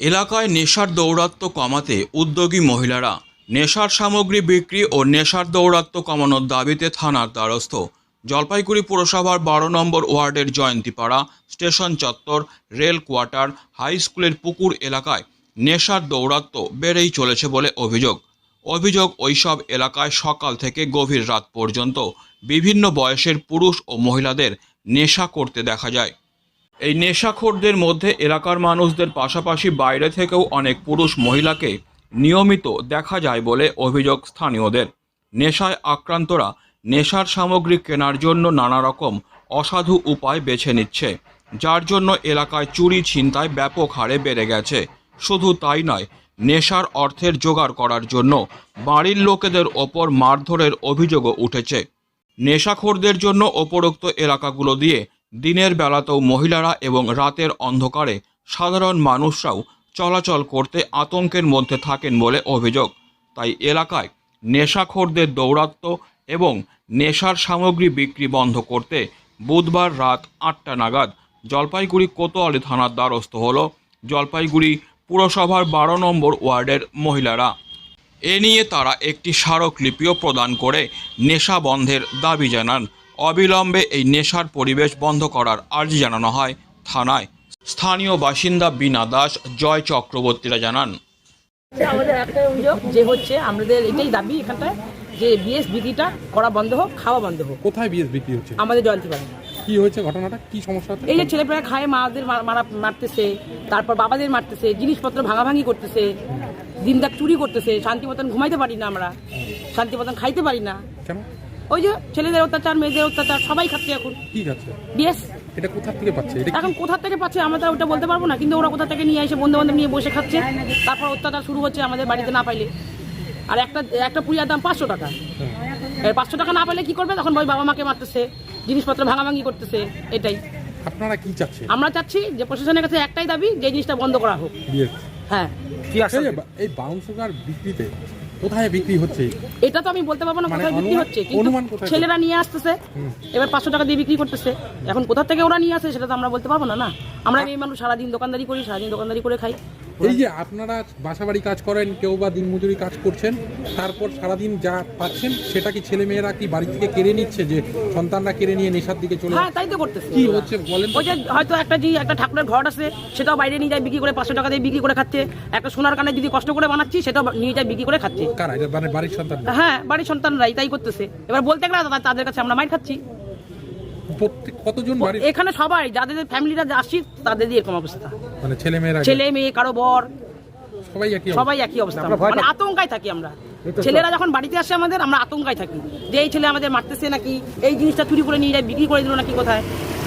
এলাকায় নেশার দৌরাত্ম্য কমাতে উদ্যোগী মহিলারা। নেশার সামগ্রী বিক্রি ও নেশার দৌরাত্ম্য কমানোর দাবিতে থানার দ্বারস্থ। জলপাইগুড়ি পুরসভার 12 নম্বর ওয়ার্ডের জয়ন্তীপাড়া, স্টেশন চত্বর, রেল কোয়ার্টার, হাই স্কুলের পুকুর এলাকায় নেশার দৌরাত্ম্য বেড়েই চলেছে বলে অভিযোগ ওইসব এলাকায় সকাল থেকে গভীর রাত পর্যন্ত বিভিন্ন বয়সের পুরুষ ও মহিলাদের নেশা করতে দেখা যায়। এই নেশাখোরদের মধ্যে এলাকার মানুষদের পাশাপাশি বাইরে থেকেও অনেক পুরুষ মহিলাকে নিয়মিত দেখা যায় বলে অভিযোগ স্থানীয়দের। নেশায় আক্রান্তরা নেশার সামগ্রী কেনার জন্য নানা রকম অসাধু উপায় বেছে নিচ্ছে, যার জন্য এলাকায় চুরি ছিনতাই ব্যাপক হারে বেড়ে গেছে। শুধু তাই নয়, নেশার অর্থের জোগাড় করার জন্য বাড়ির লোকেদের ওপর মারধরের অভিযোগও উঠেছে। নেশাখোরদের জন্য উপরোক্ত এলাকাগুলো দিয়ে দিনের বেলাতেও মহিলারা এবং রাতের অন্ধকারে সাধারণ মানুষরাও চলাচল করতে আতঙ্কের মধ্যে থাকেন বলে অভিযোগ। তাই এলাকায় নেশাখোরদের দৌরাত্ম্য এবং নেশার সামগ্রী বিক্রি বন্ধ করতে বুধবার রাত 8টা নাগাদ জলপাইগুড়ি কোতোয়ালি থানার দ্বারস্থ হল জলপাইগুড়ি পুরসভার 12 নম্বর ওয়ার্ডের মহিলারা। এ নিয়ে তারা একটি স্মারকলিপিও প্রদান করে নেশা বন্ধের দাবি জানান। অবিলম্বে এই নেশার পরিবেশ বন্ধ করার আর্জি জানানো হয় থানায়। স্থানীয় বাসিন্দা বিনা দাস, জয় চক্রবর্তীরা জানান, আমাদের একটা অভিযোগ যে হচ্ছে আমাদের এটাই দাবি এখানটায় যে বিএস বিক্রিটা করা বন্ধ হোক, খাওয়া বন্ধ হোক। কোথায় বিএস বিক্রি হচ্ছে? আমাদের জয়ন্তীপাড়া। কি হয়েছে ঘটনাটা, কি সমস্যা? এই যে ছেলেপেলা খায়, মাদের মারতেছে, তারপর বাবাদের মারতেছে, জিনিসপত্র ভাঙাভাঙি করতেছে, দিনদার চুরি করতেছে, শান্তি মতন ঘুমাইতে পারি না, আমরা শান্তি মতন খাইতে পারি না। কেন? ওই যে ছেলেদের অত্যাচার, মেয়েদের অত্যাচার, সবাই খাচ্ছে এখন। কি খাচ্ছে? বিএস। এটা কোথা থেকে পাচ্ছে? এখন কোথা থেকে পাচ্ছে আমরা তো ওটা বলতে পারবো না, কিন্তু ওরা কোথা থেকে নিয়ে এসে বন্ধু বান্ধব নিয়ে বসে খাচ্ছে, তারপর অত্যাচার শুরু হচ্ছে আমাদের বাড়িতে না পাইলে। আর একটা পুরিয়ার দাম 500 টাকা। 500 টাকা না পেলে কি করবে? তখন ওই বাবা মাকে মারতেছে, জিনিসপত্র ভাঙাভাঙি করতেছে। এটাই আপনারা কি চাচ্ছেন? আমরা চাচ্ছি যে প্রশাসনের কাছে একটাই দাবি, যে জিনিসটা বন্ধ করা হোক। হ্যাঁ, এই ব্রাউন সুগার বিক্রিতে কোথায় বিক্রি হচ্ছে? এটা তো আমি বলতে পারবো না কোথায় বিক্রি হচ্ছে, কিন্তু ছেলেরা নিয়ে আসতেছে, এবার 500 টাকা দিয়ে বিক্রি করতেছে। এখন কোথা থেকে ওরা নিয়ে আসে সেটা তো আমরা বলতে পারবো না। আমরা এই মানুষ সারাদিন দোকানদারি করি, সারাদিন দোকানদারি করে খাই। এই যে আপনারা বাসাবাড়ি কাজ করেন, কেউ বা দিনমজুরি কাজ করছেন, তারপর সারাদিন যা পাচ্ছেন সেটা কি ছেলে মেয়েরা কি বাড়ি থেকে কেড়ে নিচ্ছে, যে সন্তানরা কেড়ে নিয়ে নেশার দিকে চলে? হ্যাঁ, তাই তো করতেছে। কি হচ্ছে বলেন? ওই যে হয়তো একটা ঠাকুরের ঘর আছে, সেটাও বাইরে নিয়ে যায় বিক্রি করে, 500 টাকা দিয়ে বিক্রি করে খাচ্ছে। একটা সোনার কানে যদি কষ্ট করে বানাচ্ছি, সেটাও নিয়ে যায় বিক্রি করে খাচ্ছে। কারা? মানে বাড়ির সন্তান? হ্যাঁ, বাড়ির সন্তানরাই তাই করতেছে। এবার বলতে গেলে তাদের কাছে আমরা মাইর খাচ্ছি। কতজন বাড়ি? এখানে সবাই যাদের ফ্যামিলিরা আসছি তাদেরই এরকম অবস্থা। মানে ছেলে মেয়ে কারো বর, সবাই একই অবস্থা। মানে আতঙ্কায় থাকি আমরা। ছেলেরা যখন বাড়িতে আসে আমাদের, আমরা আতঙ্কায় থাকি যে এই ছেলে আমাদের মারতেছে নাকি, এই জিনিসটা চুরি করে নিয়ে যায় বিক্রি করে দিল নাকি কোথায়।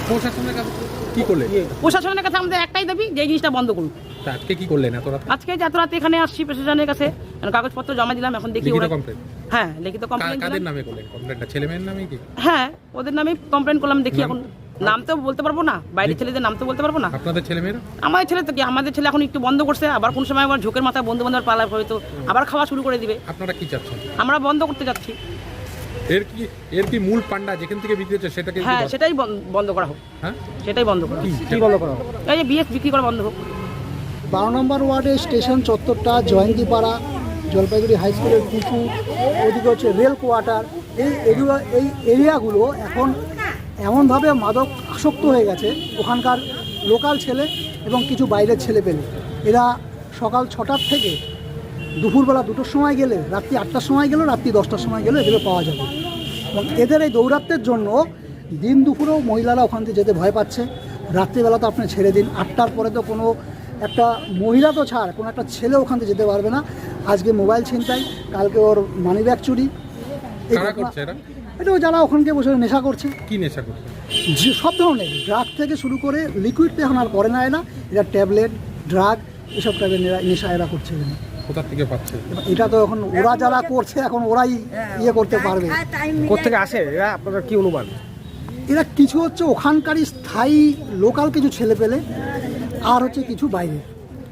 প্রশাসনের কাছে কি করলে? প্রশাসনের কাছে আমাদের একটাই দাবি, যে এই জিনিসটা বন্ধ করুন। আজকে কি করলেন এত রাত? আজকে এত রাতে এখানে আসছি প্রশাসনের কাছে, কাগজপত্র জমা দিলাম। এখন দেখি হ্যাঁ, লিখিত কমপ্লেন। কাদের নামে করলেন কমপ্লেনটা? ছেলে মেয়ের নামে কি? হ্যাঁ, ওদের নামে কমপ্লেন করলাম। দেখি এখন নাম তো বলতে পারবো না, বাইরের ছেলেদের নাম তো বলতে পারবো না। আপনাদের ছেলে মেয়েরা? আমাদের ছেলে তো কি, আমাদের ছেলে এখন একটু বন্ধ করছে, আবার কোন সময় আবার ঝোঁকের মাথায় বন্ধু বান্ধব পালা হয়তো আবার খাওয়া শুরু করে দিবে। আপনারা কি চাচ্ছেন? আমরা বন্ধ করতে যাচ্ছি। এর কি মূল পান্ডা যেখান থেকে বিক্রি হচ্ছে সেটাকে? হ্যাঁ, সেটাই বন্ধ করা হোক। হ্যাঁ, সেটাই বন্ধ করা হোক। কি বন্ধ করা হোক? এই যে বিএস বিক্রি করা বন্ধ হোক। 12 নম্বর ওয়ার্ডের স্টেশন চত্বরটা, জয়ন্তীপাড়া, জলপাইগুড়ি হাই স্কুলের পুকুর, ওদিকে হচ্ছে রেল কোয়ার্টার, এই এরিয়াগুলো এখন এমনভাবে মাদক আসক্ত হয়ে গেছে, ওখানকার লোকাল ছেলে এবং কিছু বাইরের ছেলে পেলে এরা সকাল 6টার থেকে দুপুরবেলা 2টোর সময় গেলে, রাত্রি 8টার সময় গেলেও, রাত্রি 10টার সময় গেলেও এগুলো পাওয়া যাবে। এবং এদের এই দৌরাত্মের জন্য দিন দুপুরেও মহিলারা ওখান থেকে যেতে ভয় পাচ্ছে। রাত্রিবেলা তো আপনি ছেড়ে দিন, 8টার পরে তো কোনো একটা মহিলা তো ছাড়, কোনো একটা ছেলে ওখান থেকে যেতে পারবে না। আজকে মোবাইল ছিনতাই, কালকে ওর মানি ব্যাগ চুরি। এটাও যারা ওখানকে বসে নেশা করছে। কি নেশা করছে? সব ধরনের ড্রাগ থেকে শুরু করে লিকুইড তো এখন আর করে না এরা, এটা ট্যাবলেট, ড্রাগ, এসব টাইপের নেশা এরা করছে। কোথা থেকে পাচ্ছে? এটা তো এখন ওরা যারা করছে, এখন ওরাই করতে পারবে। কোথেকে আসে এরা, আপনাদের কি অনুমান? এরা কিছু হচ্ছে ওখানকারই স্থায়ী লোকাল কিছু ছেলে পেলে, আর হচ্ছে কিছু বাইরে,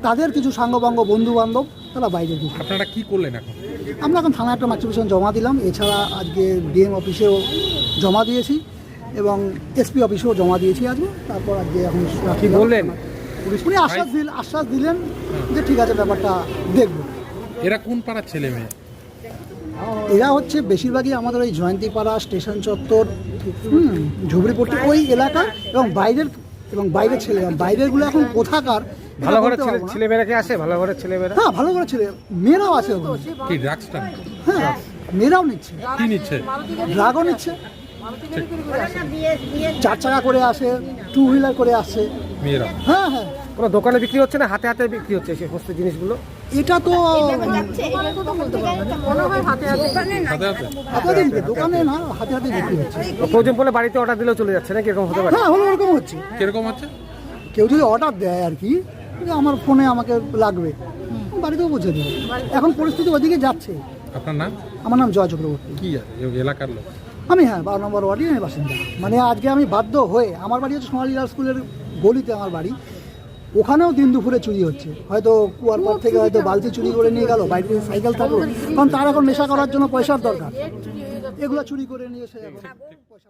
তাদের কিছু সাঙ্গপাঙ্গ বন্ধু বান্ধব, তারা বাইরে কিছু। আপনারা কি করলেন এখন? আমরা এখন থানায় একটা মাতৃপিটিশন জমা দিলাম, এছাড়া আজকে ডিএম অফিসেও জমা দিয়েছি এবং এসপি অফিসেও জমা দিয়েছি আজকে। তারপর আজকে এখন কি বললেন? উনি আশ্বাস দিলেন যে ঠিক আছে ব্যাপারটা দেখবো। এরা কোন পাড়ার ছেলে মেয়ে? এরা হচ্ছে বেশিরভাগই আমাদের ওই জয়ন্তীপাড়া স্টেশন চত্বর, ঝুবড়িপট্টি ওই এলাকা এবং বাইরের ছেলে, বাইরেরগুলো এখন কোথাকার ভালো ঘরের বলতে পারবো না। ছেলেমেয়েরা কি আসে? ভালো ঘরের ছেলেমেয়েরা? হ্যাঁ, ভালো করে ছেলে, মেয়েরাও আছে ওখানে। কি ড্রাগসটা? হ্যাঁ, মেয়েরাও নিচ্ছে, কি নিচ্ছে? ড্রাগও নিচ্ছে, 4 চাকা করে আসে, 2 হুইলার করে আসছে। মেয়েরা হ্যাঁ হ্যাঁ, কোনো দোকানে বিক্রি হচ্ছে না হাতে হাতে বিক্রি হচ্ছে সেই সমস্ত জিনিসগুলো? এটা তো হাতে হাতে? হাতে হাতে বিক্রি, দোকানে না, হাতে হাতে বিক্রি হচ্ছে। প্রয়োজন পড়লে বাড়িতে অর্ডার দিলেও চলে যাচ্ছে নাকি? এরকম হতে পারে? হ্যাঁ, হলো এরকম হচ্ছে। কিরকম হচ্ছে? কেউ যদি অর্ডার দেয় আর কি, যে আমার ফোনে আমাকে লাগবে, বাড়িতেও পৌঁছে দেবে। এখন পরিস্থিতি ওদিকে যাচ্ছে। আপনার নাম? আমার নাম জয় চক্রবর্তী। কি এলাকার লোক? আমি 12 নম্বর ওয়ার্ডের বাসিন্দা। মানে আজকে আমি বাধ্য হয়ে, আমার বাড়ি হচ্ছে সোনালী লাল স্কুলের গলিতে আমার বাড়ি, ওখানেও দিন দুপুরে চুরি হচ্ছে। হয়তো কুয়ার পার থেকে হয়তো বালতি চুরি করে নিয়ে গেল, বাইরে সাইকেল থাকলো, কারণ তার এখন নেশা করার জন্য পয়সার দরকার, এগুলো চুরি করে নিয়ে এসে এখন পয়সা